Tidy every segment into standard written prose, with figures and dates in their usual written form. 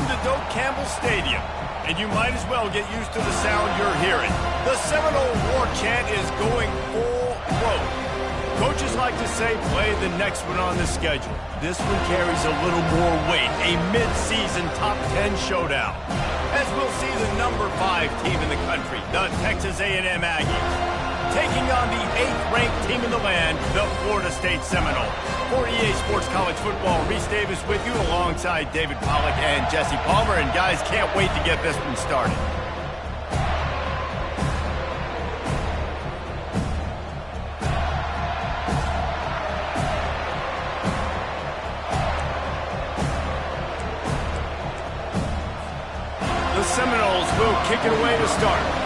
Welcome to Doak Campbell Stadium, and you might as well get used to the sound you're hearing. The Seminole War Chant is going full throat. Coaches like to say play the next one on the schedule. This one carries a little more weight, a mid-season top 10 showdown. As we'll see the number 5 team in the country, the Texas A&M Aggies, taking on the 8th-ranked team in the land, the Florida State Seminoles. For EA Sports College Football, Reese Davis with you alongside David Pollack and Jesse Palmer. And guys, can't wait to get this one started. The Seminoles will kick it away to start.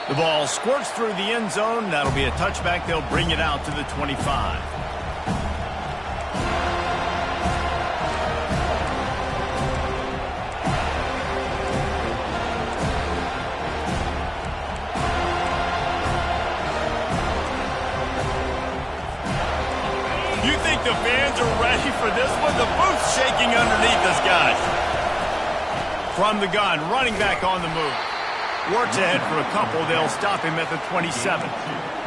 The ball squirts through the end zone. That'll be a touchback. They'll bring it out to the 25. You think the fans are ready for this one? The booth's shaking underneath us, guys. From the gun, running back on the move. Works ahead for a couple. They'll stop him at the 27.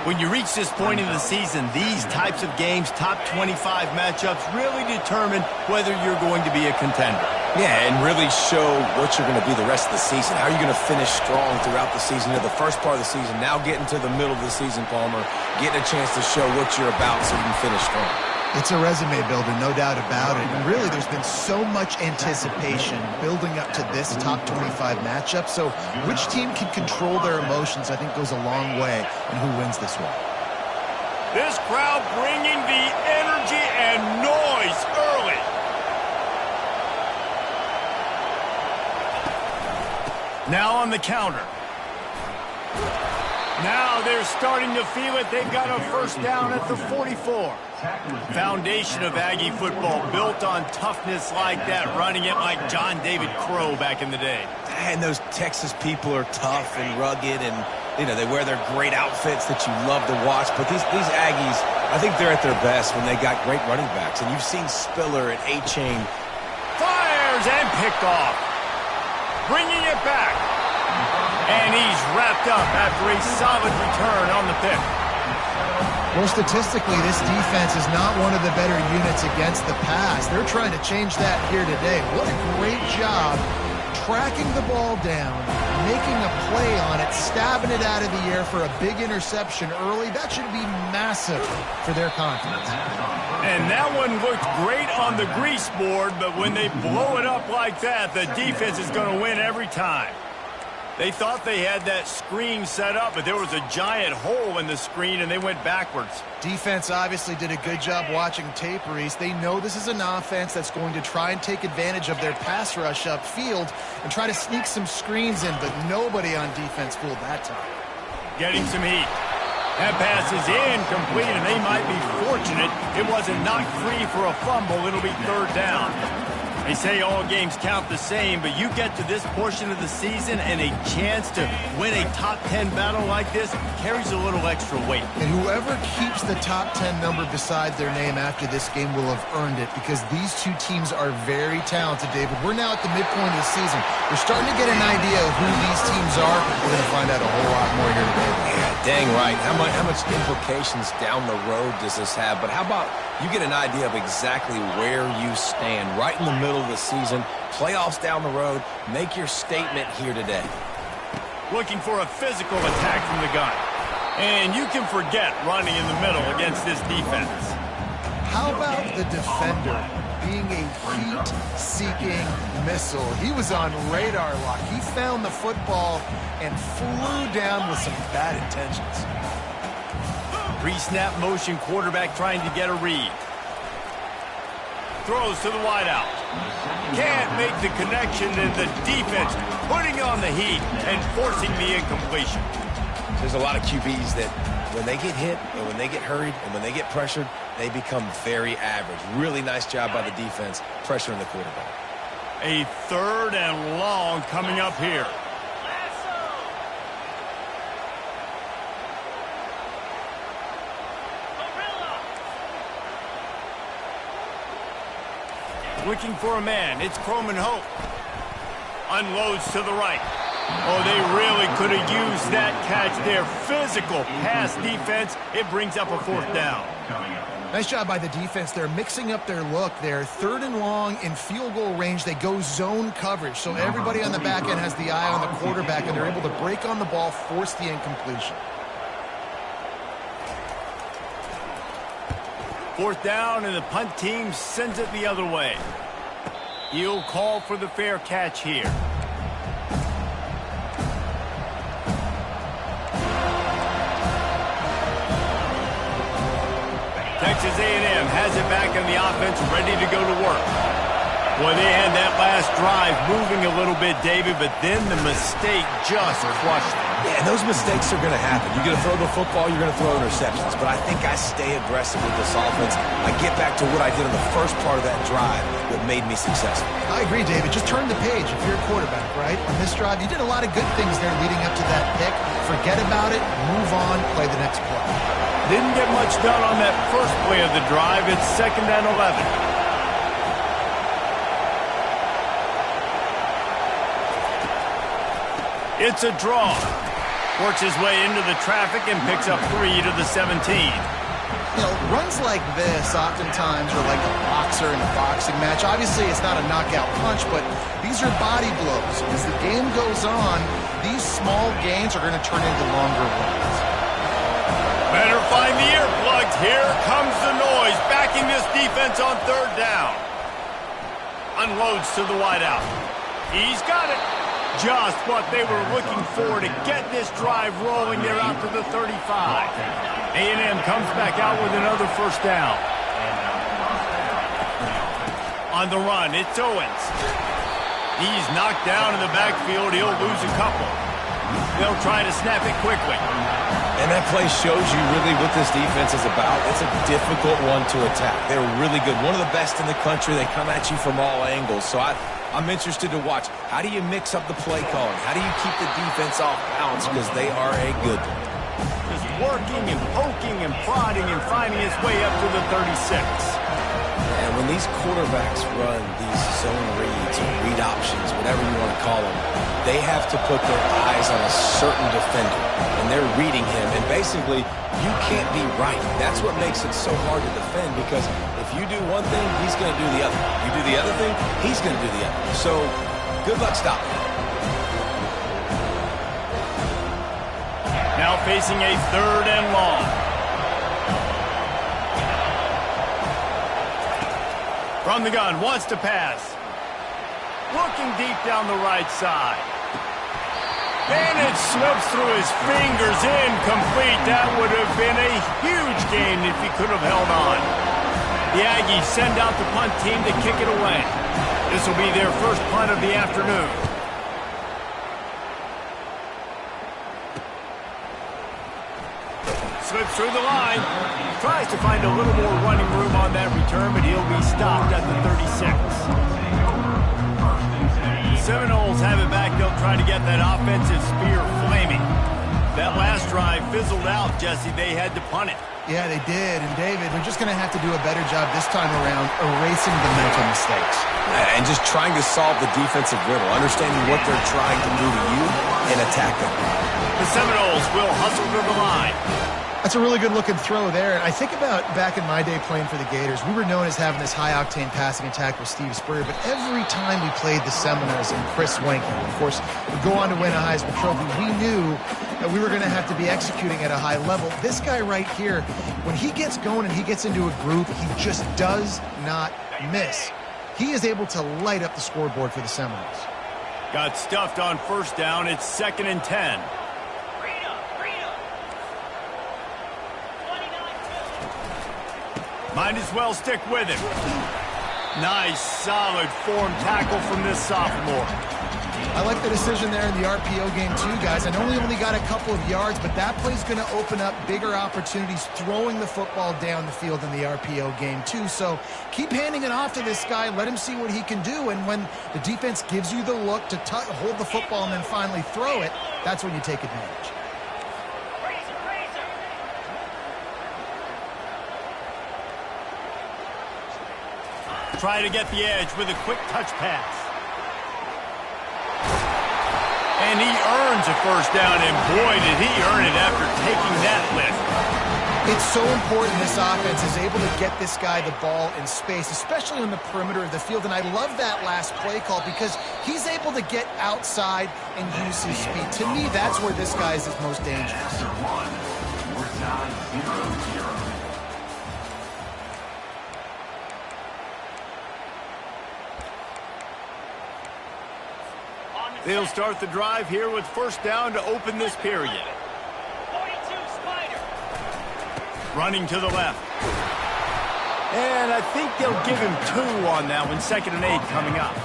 When you reach this point in the season, these types of games, top 25 matchups, really determine whether you're going to be a contender. Yeah, and really show what you're going to be the rest of the season. How are you going to finish strong throughout the season? The first part of the season, now getting to the middle of the season, Palmer, getting a chance to show what you're about so you can finish strong. It's a resume builder, no doubt about it. And really, there's been so much anticipation building up to this top 25 matchup. So which team can control their emotions, I think, goes a long way in who wins this one. This crowd bringing the energy and noise early. Now on the counter. Now they're starting to feel it. They've got a first down at the 44. Foundation of Aggie football built on toughness like that, running it like John David Crow back in the day. And those Texas people are tough and rugged, and they wear their great outfits that you love to watch. But these Aggies, I think they're at their best when they got great running backs. And you've seen Spiller and A-Chain. Fires and picked off. Bringing it back. And he's wrapped up after a solid return on the pick. Well, statistically, this defense is not one of the better units against the pass. They're trying to change that here today. What a great job tracking the ball down, making a play on it, stabbing it out of the air for a big interception early. That should be massive for their confidence. And that one looked great on the grease board, but when they blow it up like that, the defense is going to win every time. They thought they had that screen set up, but there was a giant hole in the screen, and they went backwards. Defense obviously did a good job watching tape, Reese. They know this is an offense that's going to try and take advantage of their pass rush upfield and try to sneak some screens in, but nobody on defense fooled that time. Getting some heat. That pass is incomplete, and they might be fortunate it wasn't knocked free for a fumble. It'll be third down. They say all games count the same, but you get to this portion of the season and a chance to win a top 10 battle like this carries a little extra weight. And whoever keeps the top 10 number beside their name after this game will have earned it, because these two teams are very talented, David. We're now at the midpoint of the season. We're starting to get an idea of who these teams are. We're going to find out a whole lot more here today. Yeah, dang right. How much implications down the road does this have? But how about you get an idea of exactly where you stand right in the middle of the season, playoffs down the road, make your statement here today. Looking for a physical attack from the gun. And you can forget running in the middle against this defense. How about the defender being a heat-seeking missile? He was on radar lock. He found the football and flew down with some bad intentions. Pre-snap motion quarterback trying to get a read. Throws to the wideout. Can't make the connection, and the defense putting on the heat and forcing the incompletion. There's a lot of QBs that when they get hit and when they get hurried and when they get pressured, they become very average. Really nice job by the defense pressuring the quarterback. A third and long coming up here. looking for a man. It's Croman Hope. Unloads to the right. Oh, they really could have used that catch there. Physical pass defense. It brings up a 4th down. Nice job by the defense. They're mixing up their look there. 3rd and long in field goal range. They go zone coverage. So everybody on the back end has the eye on the quarterback, and they're able to break on the ball, force the incompletion. 4th down, and the punt team sends it the other way. He'll call for the fair catch here. Texas A&M has it back in the offense, ready to go to work. Boy, they had that last drive moving a little bit, David, but then the mistake just crushed them. Yeah, and those mistakes are going to happen. You're going to throw the football, you're going to throw interceptions. But I think I stay aggressive with this offense. I get back to what I did in the first part of that drive that made me successful. I agree, David. Just turn the page if you're a quarterback, right? On this drive, you did a lot of good things there leading up to that pick. Forget about it, move on, play the next play. Didn't get much done on that first play of the drive. It's 2nd and 11. It's a draw. Works his way into the traffic and picks up 3 to the 17. You know, runs like this oftentimes are like a boxer in a boxing match. Obviously, it's not a knockout punch, but these are body blows. As the game goes on, these small gains are going to turn into longer runs. Better find the earplugs. Here comes the noise. Backing this defense on 3rd down. Unloads to the wideout. He's got it. Just what they were looking for to get this drive rolling. They're out to the 35. A&M comes back out with another 1st down. On the run, it's Owens. He's knocked down in the backfield. He'll lose a couple. They'll try to snap it quickly. And that play shows you really what this defense is about. It's a difficult one to attack. They're really good. One of the best in the country. They come at you from all angles. So I'm interested to watch. How do you mix up the play calling? How do you keep the defense off balance? Because they are a good one. Just working and poking and prodding and finding its way up to the 36. And when these quarterbacks run these zone reads or read options, whatever you want to call them, they have to put their eyes on a certain defender. And they're reading him. And basically, you can't be right. That's what makes it so hard to defend, because if you do one thing, he's going to do the other. You do the other thing, he's going to do the other. So, good luck stopping him. Now facing a 3rd and long. From the gun, wants to pass. Looking deep down the right side. And it slips through his fingers, incomplete. That would have been a huge gain if he could have held on. The Aggies send out the punt team to kick it away. This will be their first punt of the afternoon. Slips through the line. Tries to find a little more running room on that return, but he'll be stopped at the 36. Seminoles have it back. They'll try to get that offensive spear flaming. That last drive fizzled out, Jesse. They had to punt it. Yeah, they did. And, David, they're just going to have to do a better job this time around erasing the mental mistakes. And just trying to solve the defensive riddle, understanding what they're trying to do to you and attack them. The Seminoles will hustle to the line. That's a really good-looking throw there. And I think about back in my day playing for the Gators, we were known as having this high-octane passing attack with Steve Spurrier, but every time we played the Seminoles and Chris Wenke, of course, would go on to win a Heisman Trophy, we knew that we were going to have to be executing at a high level. This guy right here, when he gets going and he gets into a groove, he just does not miss. He is able to light up the scoreboard for the Seminoles. Got stuffed on 1st down. It's 2nd and 10. Might as well stick with him. Nice, solid form tackle from this sophomore. I like the decision there in the RPO game too, guys. I know he only got a couple of yards, but that play's going to open up bigger opportunities throwing the football down the field in the RPO game too. So keep handing it off to this guy. Let him see what he can do. And when the defense gives you the look to hold the football and then finally throw it, that's when you take advantage. Try to get the edge with a quick touch pass. And he earns a first down, and boy, did he earn it after taking that lift. It's so important this offense is able to get this guy the ball in space, especially on the perimeter of the field. And I love that last play call because he's able to get outside and use his speed. To me, that's where this guy is his most dangerous. They'll start the drive here with first down to open this period. Running to the left. And I think they'll give him 2 on that one, 2nd and 8 coming up.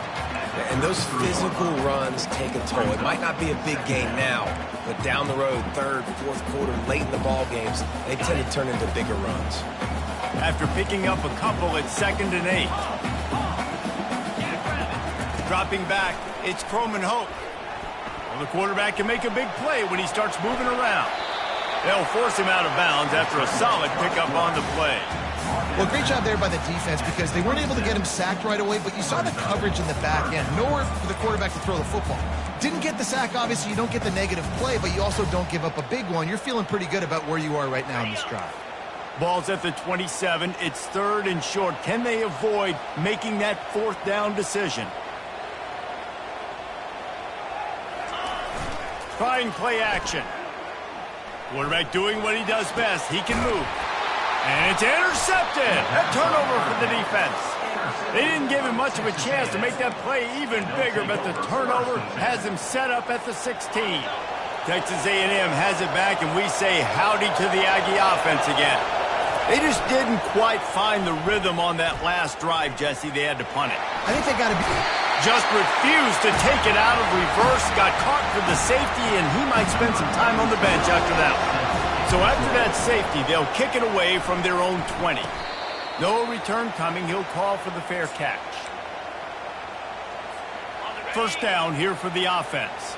And those physical runs take a toll. It might not be a big gain now, but down the road, 3rd, 4th quarter, late in the ball games, they tend to turn into bigger runs. After picking up a couple at 2nd and 8. Dropping back, it's Croman Hope. Well, the quarterback can make a big play when he starts moving around. They'll force him out of bounds after a solid pickup on the play. Well, great job there by the defense because they weren't able to get him sacked right away, but you saw the coverage in the back end. Nowhere for the quarterback to throw the football. Didn't get the sack, obviously. You don't get the negative play, but you also don't give up a big one. You're feeling pretty good about where you are right now in this drive. Ball's at the 27. It's 3rd and short. Can they avoid making that 4th down decision? Trying play action. Quarterback doing what he does best. He can move. And it's intercepted. A turnover for the defense. They didn't give him much of a chance to make that play even bigger, but the turnover has him set up at the 16. Texas A&M has it back, and we say howdy to the Aggie offense again. They just didn't quite find the rhythm on that last drive, Jesse. They had to punt it. I think they got to be... Just refused to take it out of reverse, got caught for the safety, and he might spend some time on the bench after that one. So after that safety, they'll kick it away from their own 20. No return coming. He'll call for the fair catch. First down here for the offense.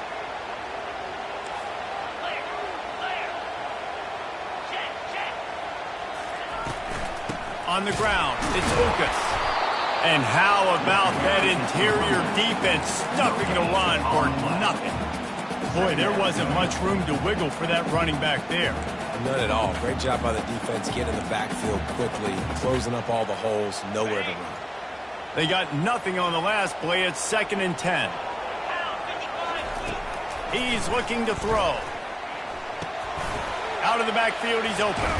On the ground, it's Lucas. And how about that interior defense stuffing the run for nothing? Boy, there wasn't much room to wiggle for that running back there. None at all. Great job by the defense getting in the backfield quickly, closing up all the holes, nowhere to run. They got nothing on the last play. It's 2nd and 10. He's looking to throw. Out of the backfield, he's open.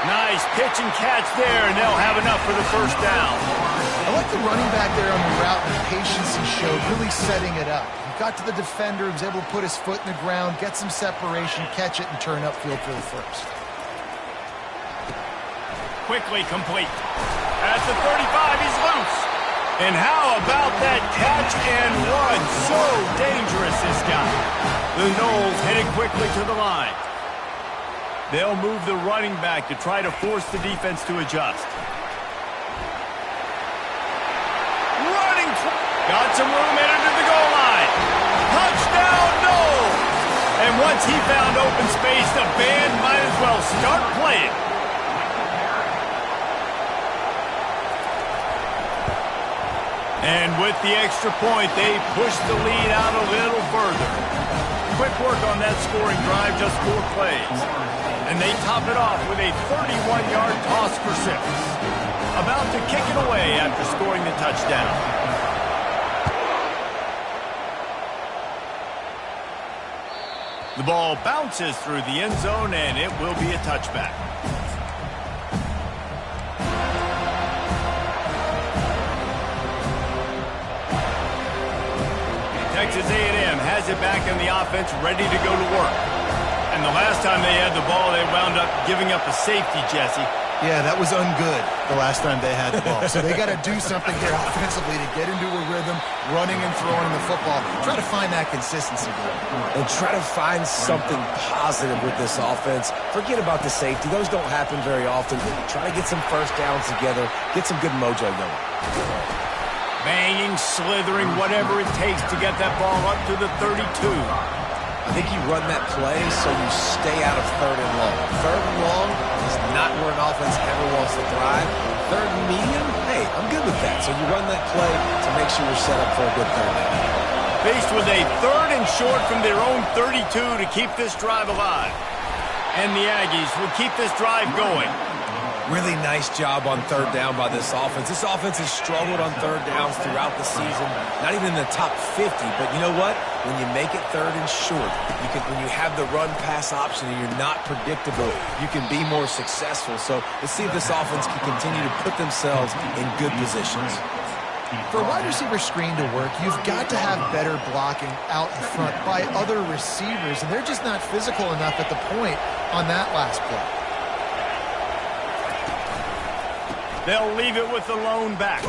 Nice pitch and catch there, and they'll have enough for the first down. I like the running back there on the route and the patience he showed, really setting it up. He got to the defender, was able to put his foot in the ground, get some separation, catch it, and turn upfield for the first. Quickly complete. At the 35, he's loose. And how about that catch and run? So dangerous, this guy. The Noles headed quickly to the line. They'll move the running back to try to force the defense to adjust. Running. Got some room headed to the goal line. Touchdown, Noles. And once he found open space, the band might as well start playing. And with the extra point, they push the lead out a little further. Quick work on that scoring drive, just 4 plays. And they top it off with a 31-yard toss for 6. About to kick it away after scoring the touchdown. The ball bounces through the end zone, and it will be a touchback. Texas A&M has it back in the offense, ready to go to work. And the last time they had the ball, they wound up giving up a safety, Jesse. Yeah, that was ungood the last time they had the ball. So they got to do something here offensively to get into a rhythm, running and throwing the football. Try to find that consistency. And try to find something positive with this offense. Forget about the safety. Those don't happen very often. Try to get some first downs together, get some good mojo going. Banging, slithering, whatever it takes to get that ball up to the 32. I think you run that play so you stay out of 3rd and long. 3rd and long is not where an offense ever wants to thrive. third and medium, hey, I'm good with that. So you run that play to make sure you're set up for a good third down. Faced with a 3rd and short from their own 32 to keep this drive alive. And the Aggies will keep this drive going. Really nice job on third down by this offense. This offense has struggled on third downs throughout the season. Not even in the top 50, but you know what? When you make it 3rd and short, when you have the run-pass option and you're not predictable, you can be more successful. So let's see if this offense can continue to put themselves in good positions. For a wide receiver screen to work, you've got to have better blocking out in front by other receivers, and they're just not physical enough at the point on that last play. They'll leave it with the lone back.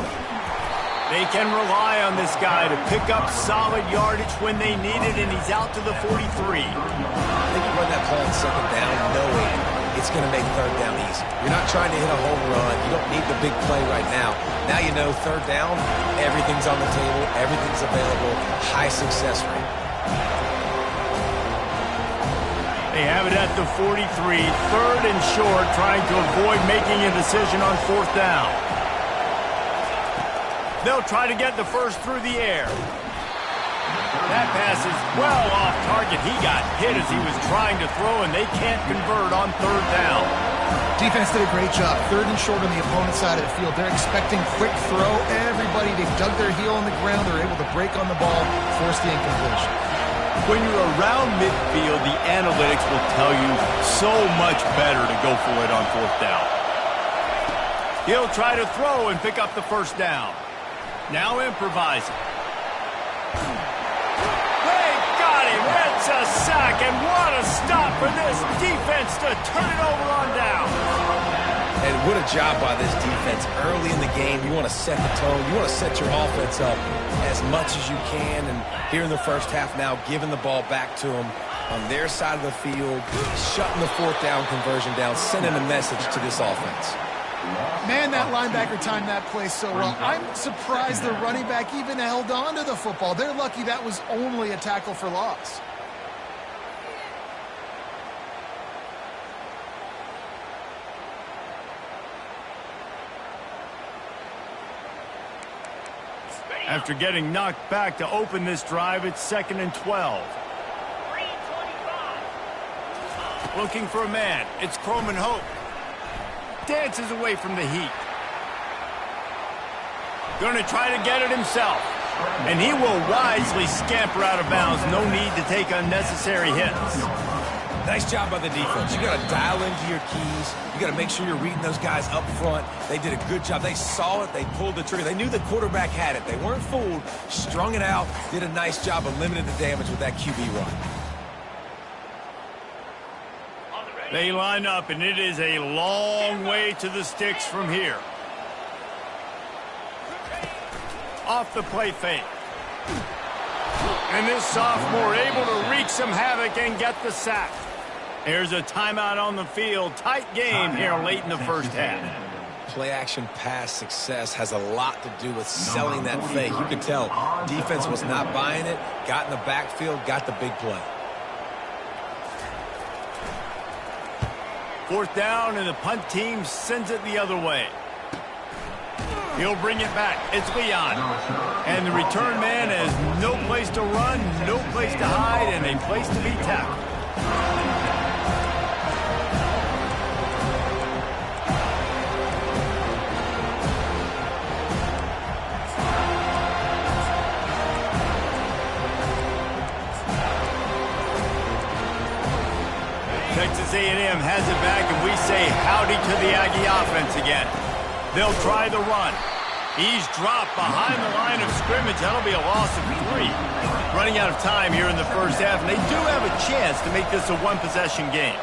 They can rely on this guy to pick up solid yardage when they need it, and he's out to the 43. I think you run that play on second down knowing it's going to make third down easy. You're not trying to hit a home run. You don't need the big play right now. Now you know third down, everything's on the table, everything's available, high success rate. They have it at the 43, 3rd and short, trying to avoid making a decision on 4th down. They'll try to get the first through the air. That pass is well off target. He got hit as he was trying to throw, and they can't convert on 3rd down. Defense did a great job. 3rd and short on the opponent's side of the field. They're expecting quick throw. Everybody, they dug their heel on the ground. They're able to break on the ball, force the incompletion. When you're around midfield, the analytics will tell you so much better to go for it on 4th down. He'll try to throw and pick up the first down. Now improvising. They got him. It's a sack, and what a stop for this defense to turn it over on down. And what a job by this defense. Early in the game, you want to set the tone. You want to set your offense up as much as you can. And here in the first half now, giving the ball back to them on their side of the field, shutting the 4th down conversion down, sending a message to this offense. Man, that linebacker timed that play so well. I'm surprised the running back even held on to the football. They're lucky that was only a tackle for loss. After getting knocked back to open this drive, it's 2nd and 12. Looking for a man. It's Croman Hope. Dances away from the heat. Going to try to get it himself. And he will wisely scamper out of bounds. No need to take unnecessary hits. Nice job by the defense. You got to dial into your keys. You got to make sure you're reading those guys up front. They did a good job. They saw it. They pulled the trigger. They knew the quarterback had it. They weren't fooled. Strung it out. Did a nice job of limiting the damage with that QB run. They line up, and it is a long way to the sticks from here. Off the play fake. And this sophomore able to wreak some havoc and get the sack. There's a timeout on the field. Tight game here late in the first half. Play-action pass success has a lot to do with selling that fake. You can tell defense was not buying it, got in the backfield, got the big play. 4th down, and the punt team sends it the other way. He'll bring it back. It's Leon. And the return man has no place to run, no place to hide, and a place to be tackled. Texas A&M has it back, and we say howdy to the Aggie offense again. They'll try the run. He's dropped behind the line of scrimmage. That'll be a loss of 3. Running out of time here in the first half, and they do have a chance to make this a one-possession game.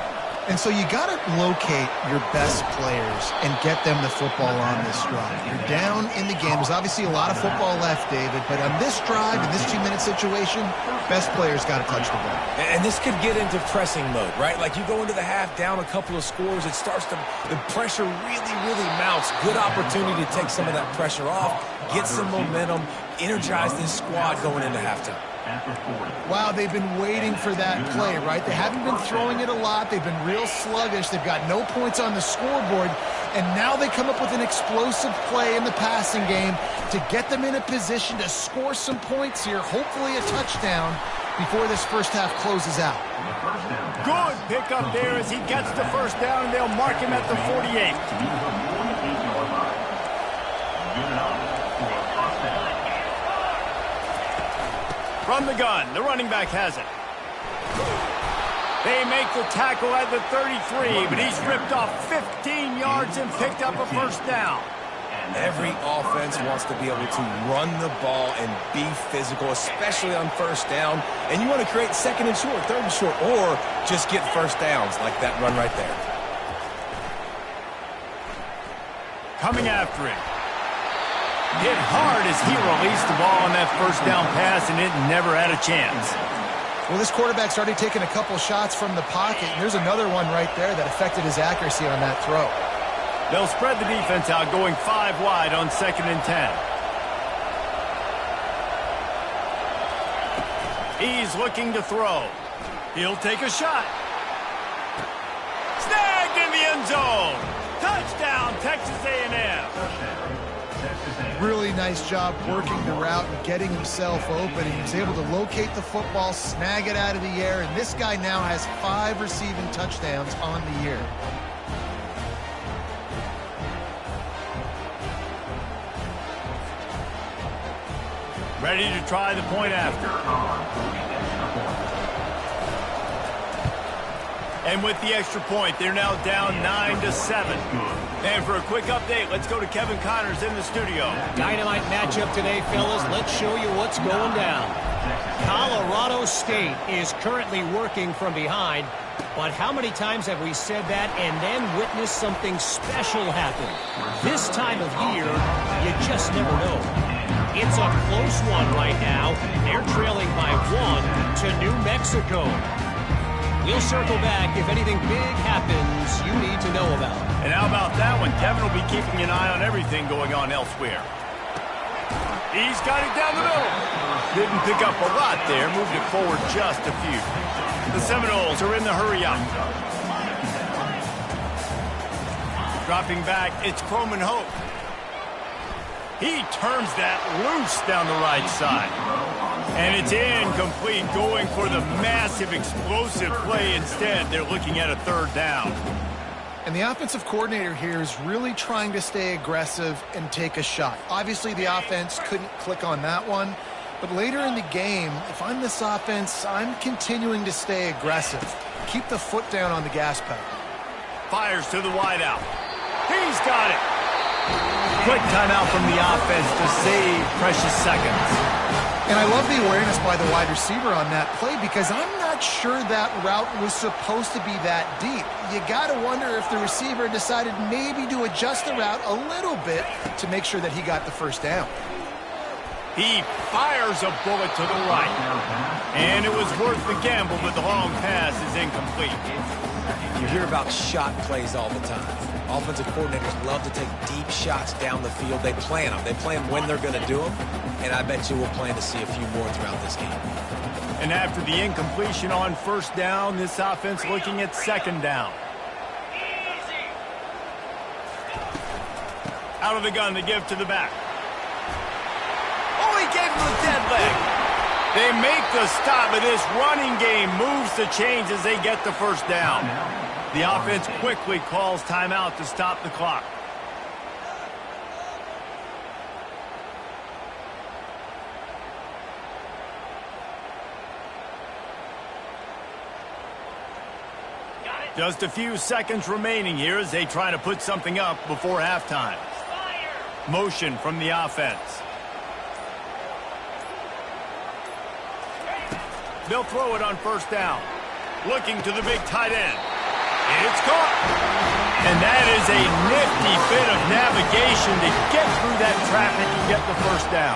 And so you got to locate your best players and get them the football on this drive. You're down in the game. There's obviously a lot of football left, David, but on this drive, in this 2-minute situation, best players got to touch the ball. And this could get into pressing mode, right? Like you go into the half down a couple of scores, it starts to, the pressure really mounts. Good opportunity to take some of that pressure off, get some momentum, energize this squad going into halftime. Wow, they've been waiting for that play, right? They haven't been throwing it a lot. They've been real sluggish. They've got no points on the scoreboard. And now they come up with an explosive play in the passing game to get them in a position to score some points here, hopefully a touchdown, before this first half closes out. Good pickup there as he gets the first down, and they'll mark him at the 48. From the gun, the running back has it. They make the tackle at the 33, but he's ripped off 15 yards and picked up a first down. Every offense wants to be able to run the ball and be physical, especially on first down. And you want to create second and short, third and short, or just get first downs like that run right there. Coming after him. Hit hard as he released the ball on that first down pass, and it never had a chance. Well, this quarterback's already taken a couple shots from the pocket, and there's another one right there that affected his accuracy on that throw. They'll spread the defense out, going 5 wide on 2nd and 10. He's looking to throw. He'll take a shot. Snagged in the end zone. Touchdown, Texas A&M. Really nice job working the route and getting himself open. He was able to locate the football, snag it out of the air, and this guy now has 5 receiving touchdowns on the year. Ready to try the point after. And with the extra point, they're now down 9-7. And for a quick update, let's go to Kevin Connors in the studio. Dynamite matchup today, fellas. Let's show you what's going down. Colorado State is currently working from behind, but how many times have we said that and then witnessed something special happen? This time of year, you just never know. It's a close one right now. They're trailing by 1 to New Mexico. We'll circle back if anything big happens you need to know about. And how about that one? Kevin will be keeping an eye on everything going on elsewhere. He's got it down the middle. Didn't pick up a lot there. Moved it forward just a few. The Seminoles are in the hurry-up. Dropping back, it's Croman Hope. He turns that loose down the right side. And it's incomplete, going for the massive explosive play instead. They're looking at a 3rd down. And the offensive coordinator here is really trying to stay aggressive and take a shot. Obviously, the offense couldn't click on that one. But later in the game, if I'm this offense, I'm continuing to stay aggressive. Keep the foot down on the gas pedal. Fires to the wideout. He's got it. Quick timeout from the offense to save precious seconds. And I love the awareness by the wide receiver on that play because I'm not sure that route was supposed to be that deep. You got to wonder if the receiver decided maybe to adjust the route a little bit to make sure that he got the first down. He fires a bullet to the right. And it was worth the gamble, but the long pass is incomplete. You hear about shot plays all the time. Offensive coordinators love to take deep shots down the field. They plan them. They plan when they're going to do them. And I bet you we'll plan to see a few more throughout this game. And after the incompletion on 1st down, this offense looking at 2nd down. Out of the gun to give to the back. Oh, he gave him a dead leg. They make the stop, but this running game moves the chains as they get the first down. The offense quickly calls timeout to stop the clock. Just a few seconds remaining here as they try to put something up before halftime. Motion from the offense. They'll throw it on 1st down. Looking to the big tight end. It's caught. And that is a nifty bit of navigation to get through that traffic and get the first down.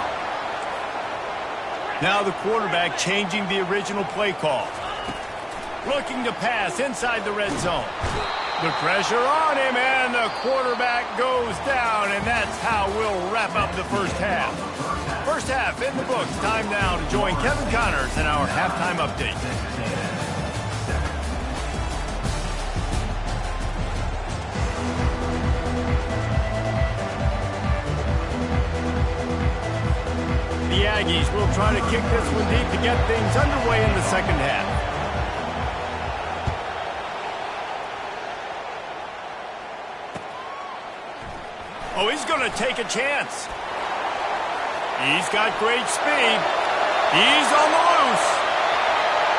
Now the quarterback changing the original play call. Looking to pass inside the red zone. The pressure on him, and the quarterback goes down, and that's how we'll wrap up the first half. First half in the books. Time now to join Kevin Connors in our halftime update. The Aggies will try to kick this one deep to get things underway in the second half. Oh, he's going to take a chance. He's got great speed. He's on the loose.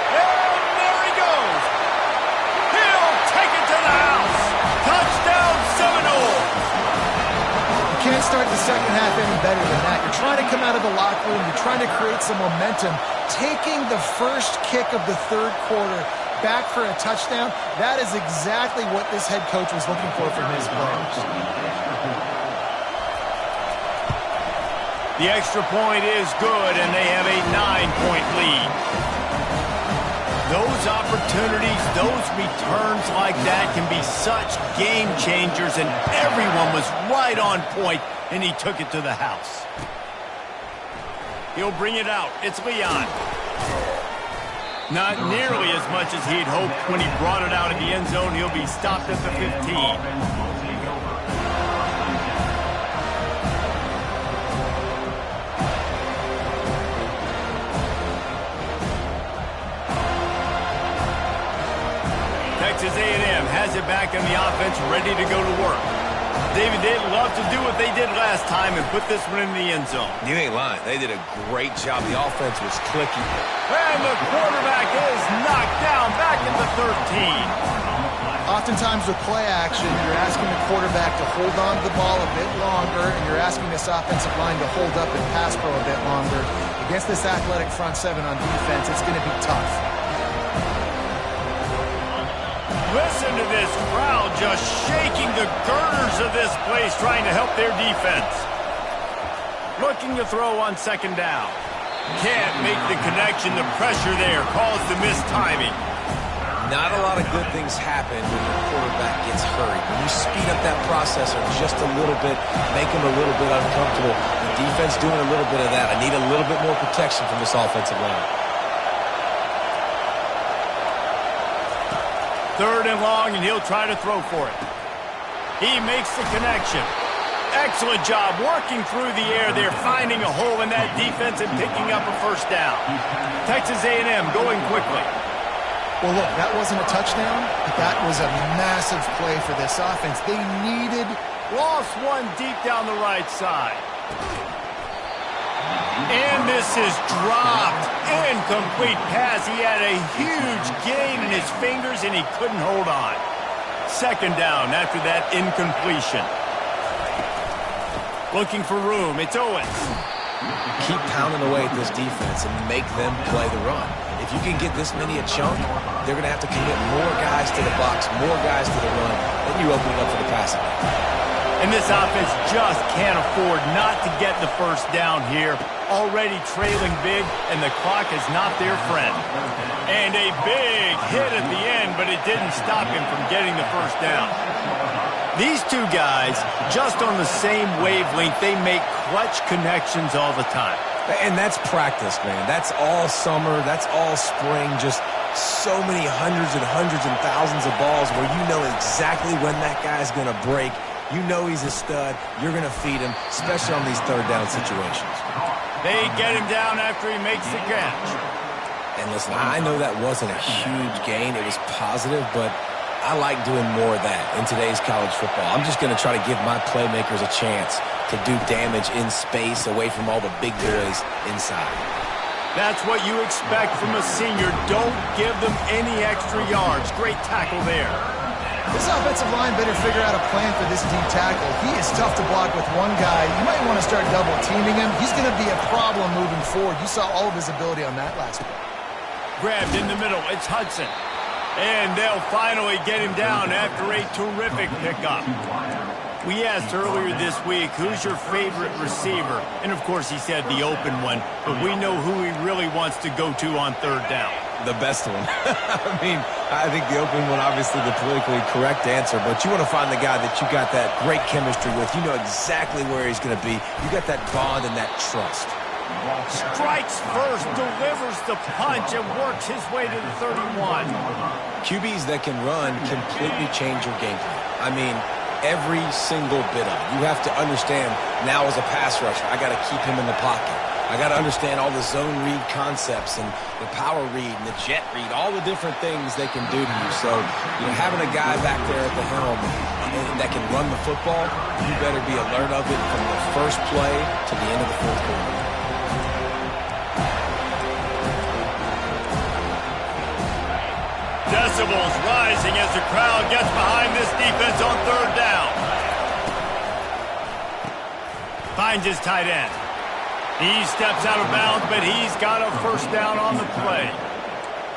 And there he goes. He'll take it to the house. Touchdown Seminole. You can't start the second half any better than that. You're trying to come out of the locker room. You're trying to create some momentum. Taking the first kick of the third quarter back for a touchdown, that is exactly what this head coach was looking for from his players. The extra point is good, and they have a 9-point lead. Those opportunities, those returns like that can be such game changers, and everyone was right on point, and he took it to the house. He'll bring it out. It's Leon. Not nearly as much as he'd hoped when he brought it out of the end zone. He'll be stopped at the 15. Texas A&M has it back in the offense, ready to go to work. David, they'd love to do what they did last time and put this one in the end zone. You ain't lying. They did a great job. The offense was clicky. And the quarterback is knocked down back in the 13. Oftentimes with play action, you're asking the quarterback to hold on to the ball a bit longer, and you're asking this offensive line to hold up and pass pro a bit longer. Against this athletic front seven on defense, it's going to be tough. Listen to this crowd just shaking the girders of this place, trying to help their defense. Looking to throw on second down. Can't make the connection. The pressure there caused the missed timing. Not a lot of good things happen when your quarterback gets hurried. When you speed up that processor just a little bit, make him a little bit uncomfortable. The defense doing a little bit of that. I need a little bit more protection from this offensive line. Third and long, and he'll try to throw for it. He makes the connection. Excellent job working through the air there, finding a hole in that defense and picking up a first down. Texas A&M going quickly. Well, look, that wasn't a touchdown, but that was a massive play for this offense. They needed... Lost one deep down the right side. And this is dropped. Incomplete pass. He had a huge gain in his fingers, and he couldn't hold on. Second down after that incompletion. Looking for room. It's Owens. Keep pounding away at this defense and make them play the run. If you can get this many a chunk, they're going to have to commit more guys to the box, more guys to the run, then you open it up for the passing game. And this offense just can't afford not to get the first down here. Already trailing big, and the clock is not their friend. And a big hit at the end, but it didn't stop him from getting the first down. These two guys, just on the same wavelength, they make clutch connections all the time. And that's practice, man. That's all summer. That's all spring. Just so many hundreds and thousands of balls where you know exactly when that guy's going to break. You know he's a stud. You're going to feed him, especially on these third down situations. They get him down after he makes the catch. And listen, I know that wasn't a huge gain. It was positive, but I like doing more of that in today's college football. I'm just going to try to give my playmakers a chance to do damage in space away from all the big boys inside. That's what you expect from a senior. Don't give them any extra yards. Great tackle there. This offensive line better figure out a plan for this D tackle. He is tough to block with one guy. You might want to start double-teaming him. He's going to be a problem moving forward. You saw all of his ability on that last play. Grabbed in the middle. It's Hudson. And they'll finally get him down after a terrific pickup. We asked earlier this week, who's your favorite receiver? And, of course, he said the open one. But we know who he really wants to go to on third down. The best one. I mean, I think the opening one, obviously the politically correct answer, but you want to find the guy that you got that great chemistry with. You know exactly where he's going to be. You got that bond and that trust. Strikes first, delivers the punch, and works his way to the 31. QBs that can run completely change your game plan. I mean, every single bit of it. You have to understand now as a pass rusher, I got to keep him in the pocket. I got to understand all the zone read concepts and the power read and the jet read, all the different things they can do to you. So, having a guy back there at the helm that can run the football, you better be alert of it from the first play to the end of the fourth quarter. Decibels rising as the crowd gets behind this defense on third down. Finds his tight end. He steps out of bounds, but he's got a first down on the play.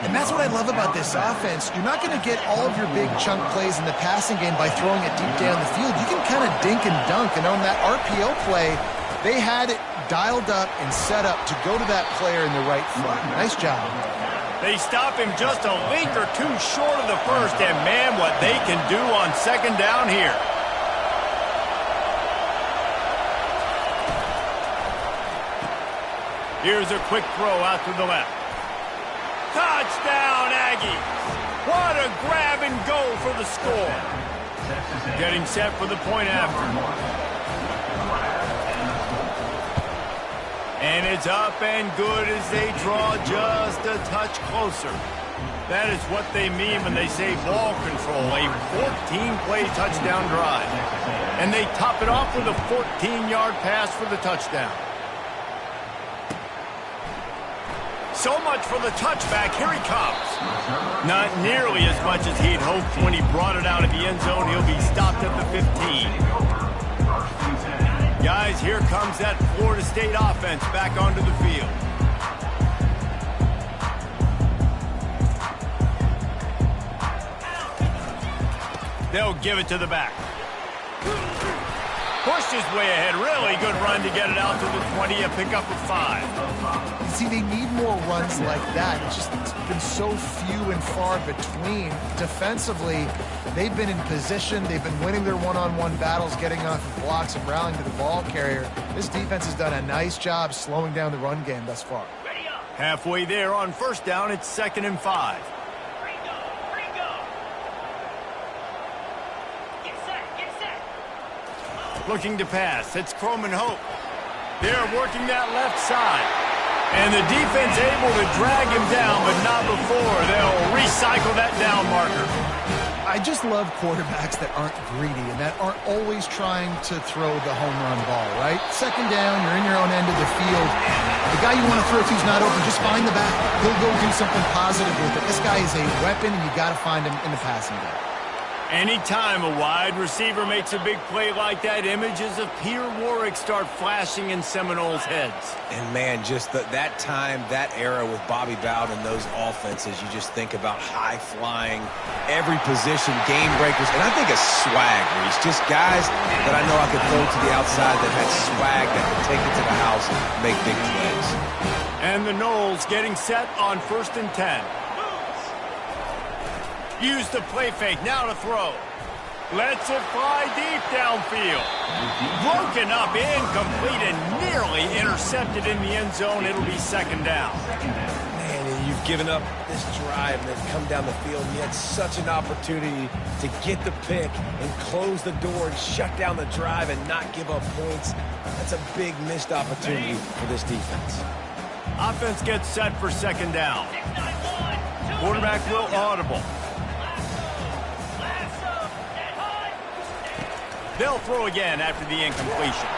And that's what I love about this offense. You're not going to get all of your big chunk plays in the passing game by throwing it deep down the field. You can kind of dink and dunk. And on that RPO play, they had it dialed up and set up to go to that player in the right foot. Nice job. They stop him just a length or two short of the first, and man, what they can do on second down here. Here's a quick throw out to the left. Touchdown, Aggies! What a grab and go for the score. Getting set for the point after. And it's up and good as they draw just a touch closer. That is what they mean when they say ball control, a 14-play touchdown drive. And they top it off with a 14-yard pass for the touchdown. So much for the touchback. Here he comes. Not nearly as much as he'd hoped when he brought it out of the end zone. He'll be stopped at the 15. Guys, here comes that Florida State offense back onto the field. They'll give it to the back. Pushed his way ahead. Really good run to get it out to the 20, a pickup of 5. See, they need more runs like that. It's been so few and far between. Defensively, they've been in position. They've been winning their one-on-one battles, getting off of blocks and rallying to the ball carrier. This defense has done a nice job slowing down the run game thus far. Halfway there on first down, it's 2nd and 5. Looking to pass. It's Croman Hope. They're working that left side. And the defense able to drag him down, but not before. They'll recycle that down marker. I just love quarterbacks that aren't greedy and that aren't always trying to throw the home run ball, right? Second down, you're in your own end of the field. The guy you want to throw to is not open. Just find the back. He'll go do something positive with it. This guy is a weapon, and you got to find him in the passing game. Anytime a wide receiver makes a big play like that, images of Peter Warrick start flashing in Seminoles' heads. And, man, just that time, that era with Bobby Bowden and those offenses, you just think about high-flying, every position, game breakers, and I think of swag, Reese. Just guys that I know I could throw to the outside that had swag that could take it to the house and make big plays. And the Noles getting set on 1st and 10. Use the play fake, now to throw. Lets it fly deep downfield. Broken up, incomplete, and nearly intercepted in the end zone. It'll be 2nd down. Man, and you've given up this drive and then come down the field, and you had such an opportunity to get the pick and close the door and shut down the drive and not give up points. That's a big missed opportunity for this defense. Offense gets set for 2nd down. Quarterback will audible. They'll throw again after the incompletion.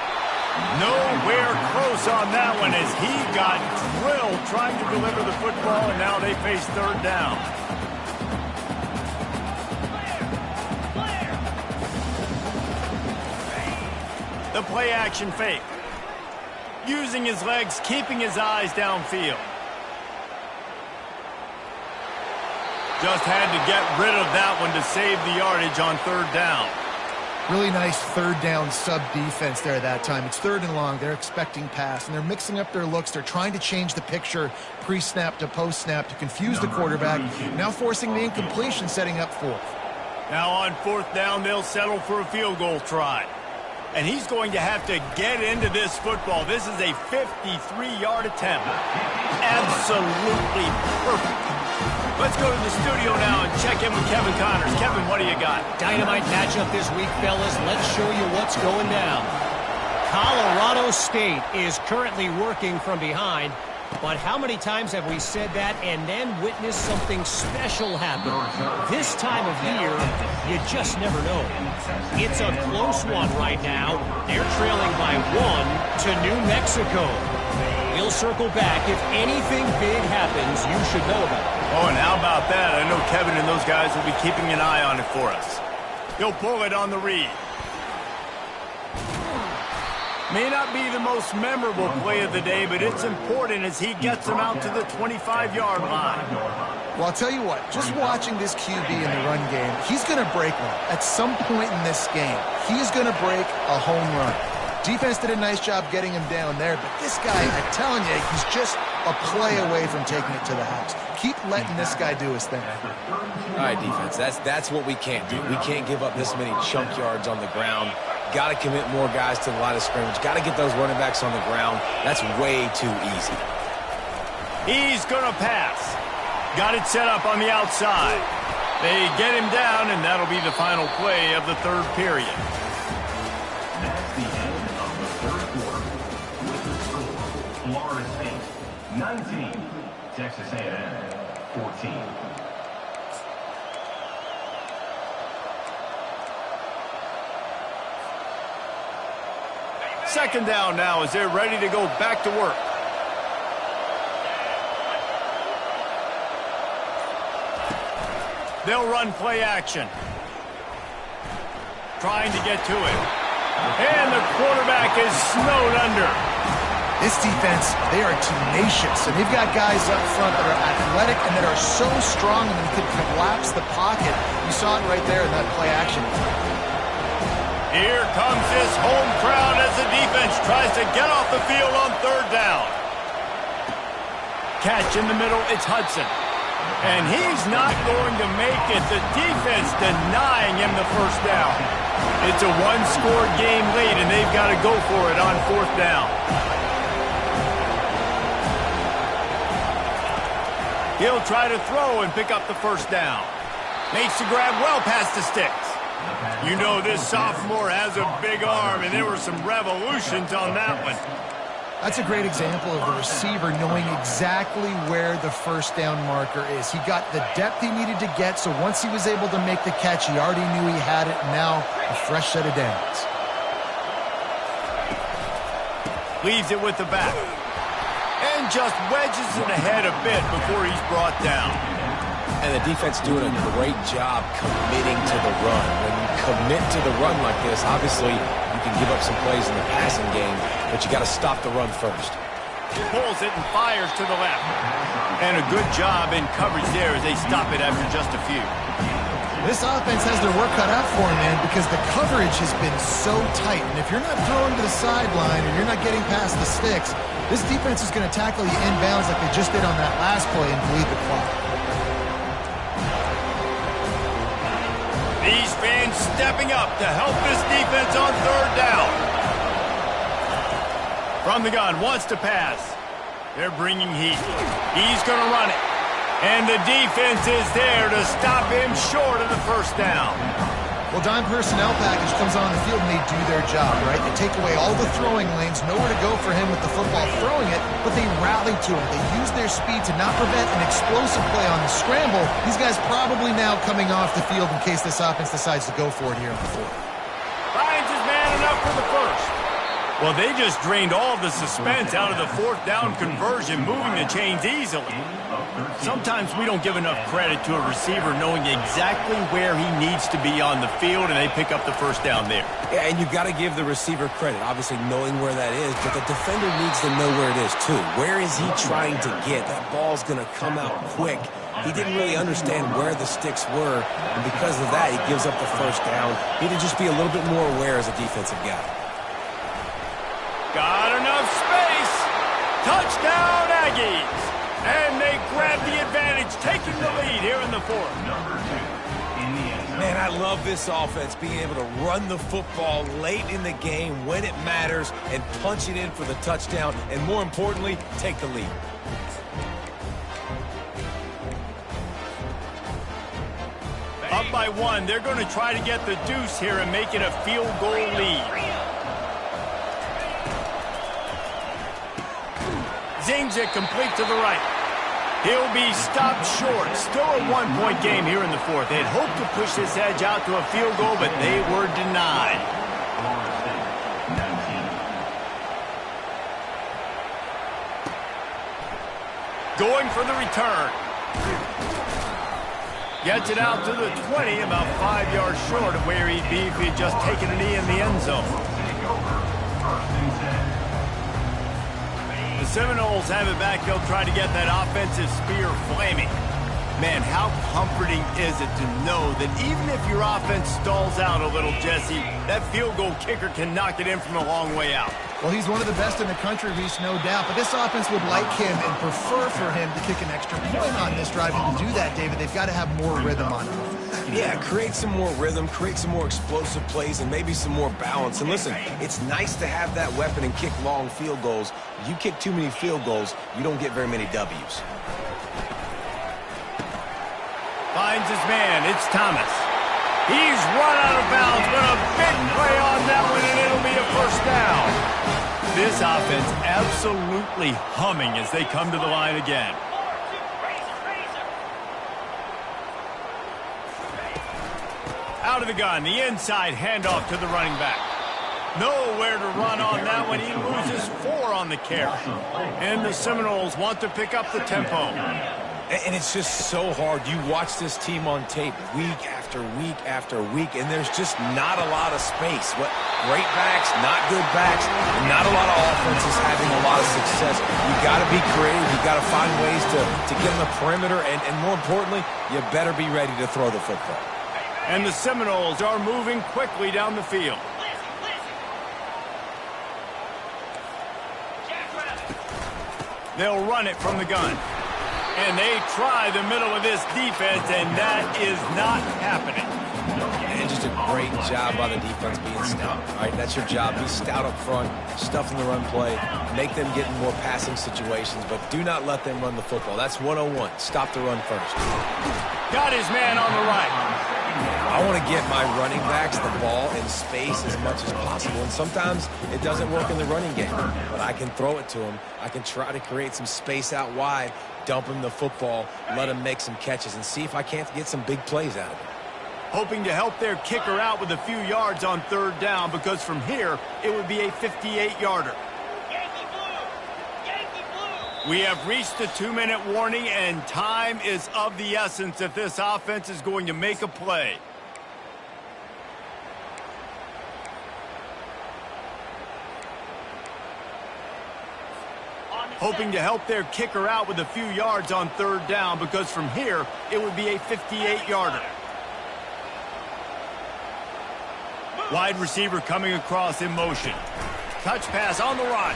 Nowhere close on that one as he got drilled trying to deliver the football, and now they face 3rd down. The play action fake. Using his legs, keeping his eyes downfield. Just had to get rid of that one to save the yardage on 3rd down. Really nice third down sub defense there that time. It's 3rd and long. They're expecting pass, and they're mixing up their looks. They're trying to change the picture pre-snap to post-snap to confuse the quarterback, now forcing the incompletion, setting up 4th. Now on 4th down, they'll settle for a field goal try. And he's going to have to get into this football. This is a 53-yard attempt. Absolutely perfect. Let's go to the studio now and check in with Kevin Connors. Kevin, what do you got? Dynamite matchup this week, fellas. Let's show you what's going down. Colorado State is currently working from behind. But how many times have we said that and then witnessed something special happen? This time of year, you just never know. It's a close one right now. They're trailing by 1 to New Mexico. We'll circle back. If anything big happens, you should know about it. Oh, and how about that? I know Kevin and those guys will be keeping an eye on it for us. He'll pull it on the read. May not be the most memorable play of the day, but it's important as he gets him out to the 25-yard line. Well, I'll tell you what, just watching this QB in the run game, he's going to break one. At some point in this game, he is going to break a home run. Defense did a nice job getting him down there, but this guy, I'm telling you, he's just a play away from taking it to the house. Keep letting this guy do his thing. All right, defense, that's what we can't do. We can't give up this many chunk yards on the ground. Got to commit more guys to the line of scrimmage. Got to get those running backs on the ground. That's way too easy. He's going to pass. Got it set up on the outside. They get him down, and that'll be the final play of the 3rd period. That's the end of the 3rd quarter. With the score, Florida State 19, Texas A&M 14. 2nd down now as they're ready to go back to work. They'll run play action. Trying to get to it. And the quarterback is snowed under. This defense, they are tenacious, and they've got guys up front that are athletic and that are so strong and they can collapse the pocket. You saw it right there in that play action. Here comes his home crowd as the defense tries to get off the field on 3rd down. Catch in the middle, it's Hudson. And he's not going to make it. The defense denying him the 1st down. It's a 1-score game late, and they've got to go for it on 4th down. He'll try to throw and pick up the 1st down. Makes the grab well past the sticks. You know this sophomore has a big arm, and there were some revolutions on that one. That's a great example of the receiver knowing exactly where the 1st down marker is. He got the depth he needed to get, so once he was able to make the catch, he already knew he had it. Now, a fresh set of downs. Leaves it with the back. And just wedges it ahead a bit before he's brought down. And the defense doing a great job committing to the run. When you commit to the run like this, obviously you can give up some plays in the passing game, but you got to stop the run first. He pulls it and fires to the left. And a good job in coverage there as they stop it after just a few. This offense has their work cut out for them, man, because the coverage has been so tight. And if you're not throwing to the sideline or you're not getting past the sticks, this defense is going to tackle you inbounds like they just did on that last play and bleed the clock. These fans stepping up to help this defense on 3rd down. From the gun, wants to pass. They're bringing heat. He's going to run it. And the defense is there to stop him short of the 1st down. Well, dime personnel package comes on the field and they do their job, right? They take away all the throwing lanes, nowhere to go for him with the football throwing it, but they rally to him. They use their speed to not prevent an explosive play on the scramble. These guys probably now coming off the field in case this offense decides to go for it here in the 4th. Finds his man enough for the 1st. Well, they just drained all the suspense out of the 4th down conversion, moving the chains easily. Sometimes we don't give enough credit to a receiver knowing exactly where he needs to be on the field, and they pick up the 1st down there. Yeah, and you got to give the receiver credit, obviously knowing where that is, but the defender needs to know where it is too. Where is he trying to get? That ball's going to come out quick, He didn't really understand where the sticks were, and because of that, he gives up the first down. He need to just be a little bit more aware as a defensive guy. Got enough space. Touchdown, Aggies. And they grab the advantage, taking the lead here in the fourth. Number 2 in the end zone. Man, I love this offense, being able to run the football late in the game when it matters and punch it in for the touchdown, and more importantly, take the lead. Up by 1, they're going to try to get the deuce here and make it a field goal lead. Zings it complete to the right. He'll be stopped short. Still a one-point game here in the fourth. They'd hoped to push this edge out to a field goal, but they were denied. Florida State, 19. Going for the return. Gets it out to the 20, about 5 yards short of where he'd be if he'd just taken a knee in the end zone. Take over. First and 10. The Seminoles have it back. They'll try to get that offensive spear flaming. Man, how comforting is it to know that even if your offense stalls out a little, Jesse, that field goal kicker can knock it in from a long way out. Well, he's one of the best in the country, Reese, no doubt. But this offense would like him and prefer for him to kick an extra point on this drive. And to do that, David, they've got to have more rhythm on offense. Yeah, create some more rhythm, create some more explosive plays, and maybe some more balance. And listen, it's nice to have that weapon and kick long field goals. If you kick too many field goals, you don't get very many W's. Finds his man. It's Thomas. He's run out of bounds, but a big play on that one, and it'll be a first down. This offense absolutely humming as they come to the line again. Out of the gun, the inside handoff to the running back. Nowhere to run on that one. He loses 4 on the carry. And the Seminoles want to pick up the tempo. And it's just so hard. You watch this team on tape week after week after week, and there's just not a lot of space. What great backs, not good backs, and not a lot of offenses having a lot of success. You got to be creative. You got to find ways to get on the perimeter, and more importantly, you better be ready to throw the football. And the Seminoles are moving quickly down the field. They'll run it from the gun. And they try the middle of this defense, and that is not happening. And just a great job by the defense being stout. All right, that's your job. Be stout up front, stuff in the run play, make them get in more passing situations, but do not let them run the football. That's 101. Stop the run first. Got his man on the right. I want to get my running backs the ball in space as much as possible, and sometimes it doesn't work in the running game, but I can throw it to them. I can try to create some space out wide, dump him the football, let him make some catches, and see if I can't get some big plays out of it. Hoping to help their kicker out with a few yards on third down, because from here, it would be a 58-yarder. We have reached the 2-minute warning, and time is of the essence if this offense is going to make a play. Hoping to help their kicker out with a few yards on third down, because from here, it would be a 58-yarder. Wide receiver coming across in motion. Touch pass on the run.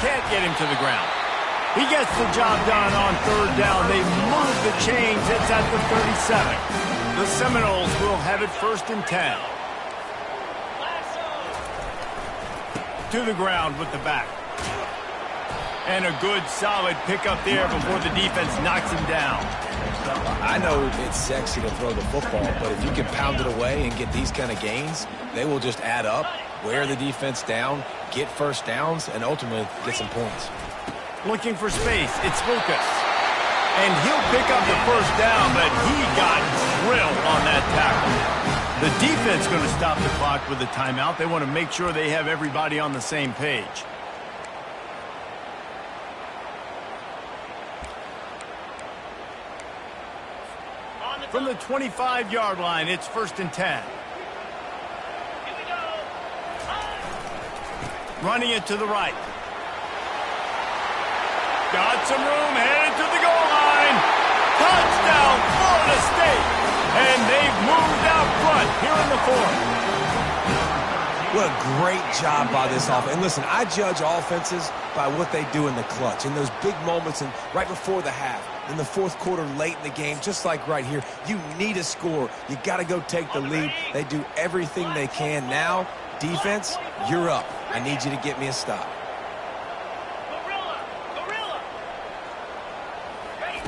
Can't get him to the ground. He gets the job done on third down. They move the chains. It's at the 37. The Seminoles will have it 1st and 10. To the ground with the back. And a good, solid pickup there before the defense knocks him down. I know it's sexy to throw the football, but if you can pound it away and get these kind of gains, they will just add up, wear the defense down, get first downs, and ultimately get some points. Looking for space, it's Lucas. And he'll pick up the first down, but he got drilled on that tackle. The defense going to stop the clock with a timeout. They want to make sure they have everybody on the same page. From the 25-yard line, it's 1st and 10. Running it to the right. Got some room, headed to the goal line. Touchdown, Florida State! And they've moved out front here in the fourth. What a great job by this offense. And listen, I judge offenses by what they do in the clutch, in those big moments and right before the half, in the fourth quarter, late in the game, just like right here. You need a score. You got to go take the lead. They do everything they can. Now, defense, you're up. I need you to get me a stop.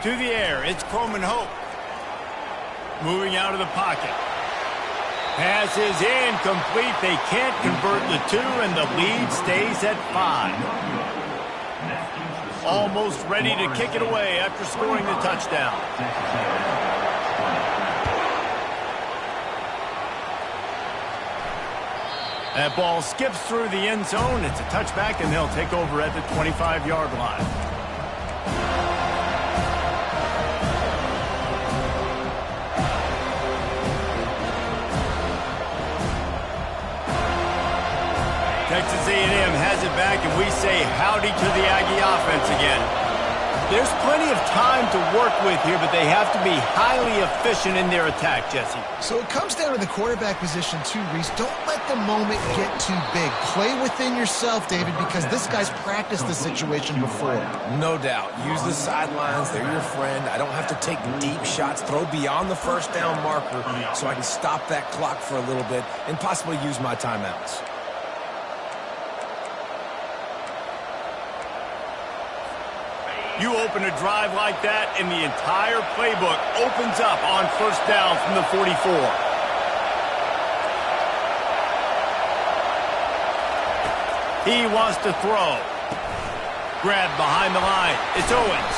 To the air, it's Coleman Hope. Moving out of the pocket. Pass is incomplete. They can't convert the two, and the lead stays at 5. Almost ready to kick it away after scoring the touchdown. That ball skips through the end zone. It's a touchback, and they'll take over at the 25-yard line. Texas A&M has it back, and we say howdy to the Aggie offense again. There's plenty of time to work with here, but they have to be highly efficient in their attack, Jesse. So it comes down to the quarterback position too, Reese. Don't let the moment get too big. Play within yourself, David, because this guy's practiced the situation before. No doubt. Use the sidelines. They're your friend. I don't have to take deep shots. Throw beyond the first down marker so I can stop that clock for a little bit and possibly use my timeouts. You open a drive like that, and the entire playbook opens up on first down from the 44. He wants to throw. Grab behind the line. It's Owens.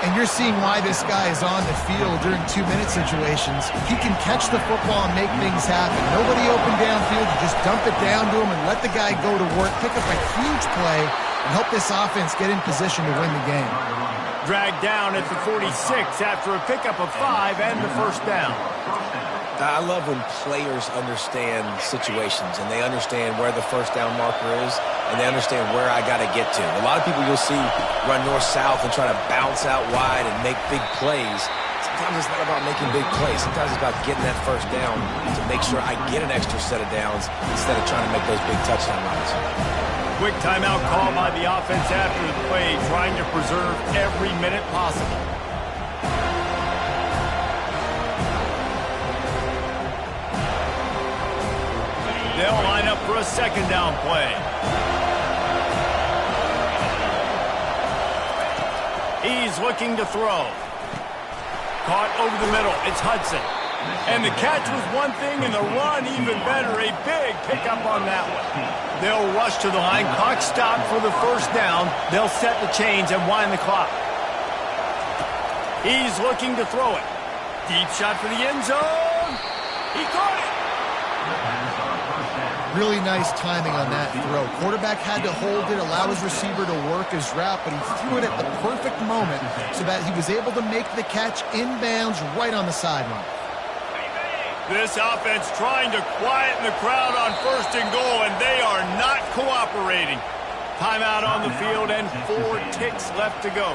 And you're seeing why this guy is on the field during 2-minute situations. He can catch the football and make things happen. Nobody open downfield. You just dump it down to him and let the guy go to work, pick up a huge play, and help this offense get in position to win the game. Dragged down at the 46 after a pickup of 5 and the first down. I love when players understand situations and they understand where the first down marker is and they understand where I got to get to. A lot of people you'll see run north-south and try to bounce out wide and make big plays. Sometimes it's not about making big plays. Sometimes it's about getting that first down to make sure I get an extra set of downs instead of trying to make those big touchdown runs. Quick timeout call by the offense after the play, trying to preserve every minute possible. They'll line up for a second down play. He's looking to throw. Caught over the middle. It's Hudson. And the catch was one thing, and the run even better. A big pickup on that one. They'll rush to the line. Clock stopped for the first down. They'll set the chains and wind the clock. He's looking to throw it. Deep shot for the end zone. He caught it. Really nice timing on that throw. Quarterback had to hold it, allow his receiver to work his route, but he threw it at the perfect moment so that he was able to make the catch inbounds right on the sideline. This offense trying to quieten the crowd on first and goal, and they are not cooperating. Timeout on the field and 4 ticks left to go.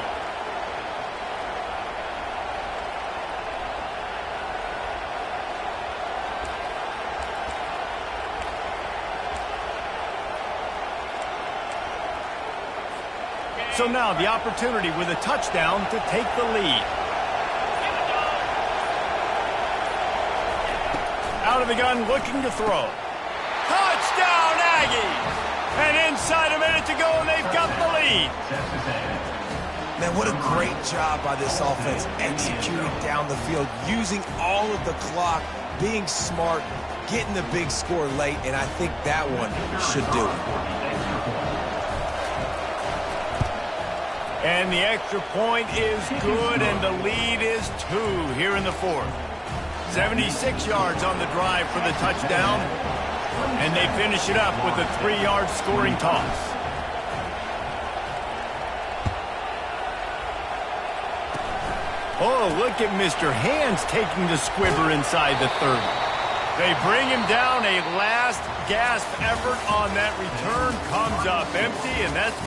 So now the opportunity with a touchdown to take the lead. Out of the gun, looking to throw. Touchdown, Aggies! And inside a minute to go, and they've got the lead. Man, what a great job by this offense executing down the field, using all of the clock, being smart, getting the big score late, and I think that one should do it. And the extra point is good, and the lead is 2 here in the fourth. 76 yards on the drive for the touchdown, and they finish it up with a 3-yard scoring toss. Oh, look at Mr. Hands taking the squibber inside the 30. They bring him down. A last gasp effort on that return comes up empty, and that's